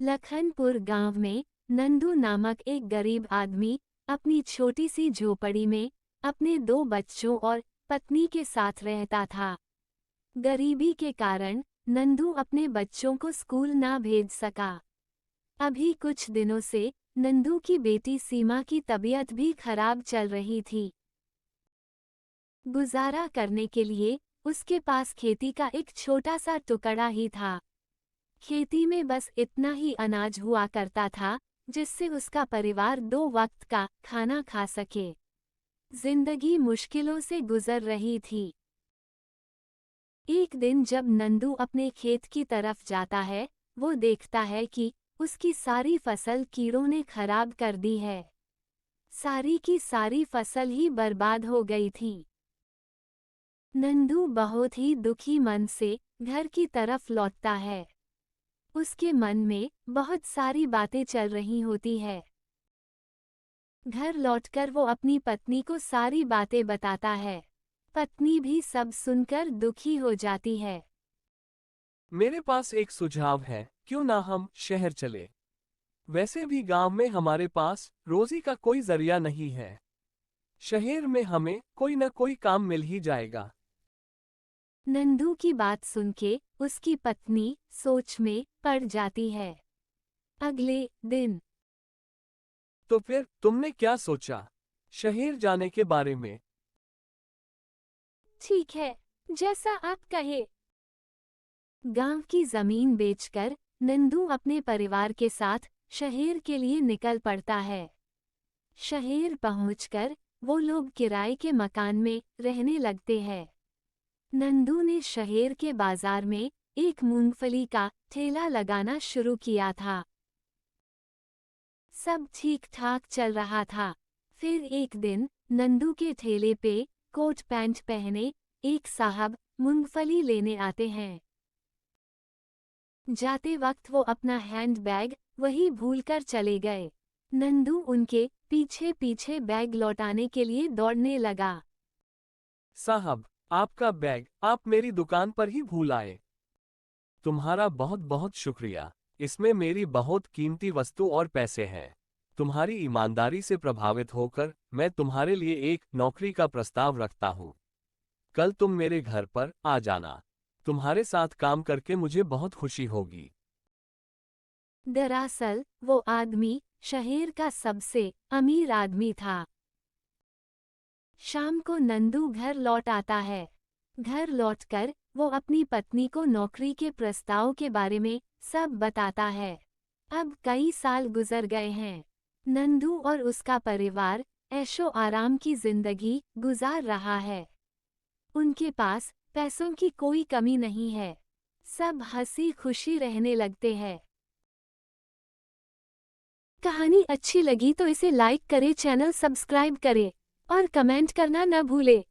लखनपुर गांव में नंदू नामक एक गरीब आदमी अपनी छोटी सी झोपड़ी में अपने 2 बच्चों और पत्नी के साथ रहता था। गरीबी के कारण नंदू अपने बच्चों को स्कूल ना भेज सका। अभी कुछ दिनों से नंदू की बेटी सीमा की तबीयत भी खराब चल रही थी। गुजारा करने के लिए उसके पास खेती का एक छोटा सा टुकड़ा ही था। खेती में बस इतना ही अनाज हुआ करता था जिससे उसका परिवार 2 वक्त का खाना खा सके। जिंदगी मुश्किलों से गुजर रही थी। एक दिन जब नंदू अपने खेत की तरफ जाता है, वो देखता है कि उसकी सारी फसल कीड़ों ने खराब कर दी है। सारी की सारी फसल ही बर्बाद हो गई थी। नंदू बहुत ही दुखी मन से घर की तरफ लौटता है। उसके मन में बहुत सारी बातें चल रही होती है। घर लौटकर वो अपनी पत्नी को सारी बातें बताता है। पत्नी भी सब सुनकर दुखी हो जाती है। मेरे पास एक सुझाव है, क्यों ना हम शहर चले। वैसे भी गांव में हमारे पास रोजी का कोई जरिया नहीं है। शहर में हमें कोई न कोई काम मिल ही जाएगा। नंदू की बात सुन के उसकी पत्नी सोच में पड़ जाती है। अगले दिन तो फिर तुमने क्या सोचा शहर जाने के बारे में? ठीक है, जैसा आप कहे। गांव की जमीन बेचकर नंदू अपने परिवार के साथ शहर के लिए निकल पड़ता है। शहर पहुंचकर वो लोग किराए के मकान में रहने लगते हैं। नंदू ने शहर के बाजार में एक मूंगफली का ठेला लगाना शुरू किया था। सब ठीक ठाक चल रहा था। फिर एक दिन नंदू के ठेले पे कोट पैंट पहने एक साहब मूंगफली लेने आते हैं। जाते वक्त वो अपना हैंडबैग वही भूलकर चले गए। नंदू उनके पीछे पीछे बैग लौटाने के लिए दौड़ने लगा। साहब, आपका बैग आप मेरी दुकान पर ही भूल आए। तुम्हारा बहुत बहुत शुक्रिया। इसमें मेरी बहुत कीमती वस्तु और पैसे हैं। तुम्हारी ईमानदारी से प्रभावित होकर मैं तुम्हारे लिए एक नौकरी का प्रस्ताव रखता हूँ। कल तुम मेरे घर पर आ जाना। तुम्हारे साथ काम करके मुझे बहुत खुशी होगी। दरअसल वो आदमी शहर का सबसे अमीर आदमी था। शाम को नंदू घर लौट आता है। घर लौटकर वो अपनी पत्नी को नौकरी के प्रस्ताव के बारे में सब बताता है। अब कई साल गुजर गए हैं। नंदू और उसका परिवार ऐशो आराम की जिंदगी गुजार रहा है। उनके पास पैसों की कोई कमी नहीं है। सब हंसी खुशी रहने लगते हैं। कहानी अच्छी लगी तो इसे लाइक करें, चैनल सब्सक्राइब करें और कमेंट करना न भूलें।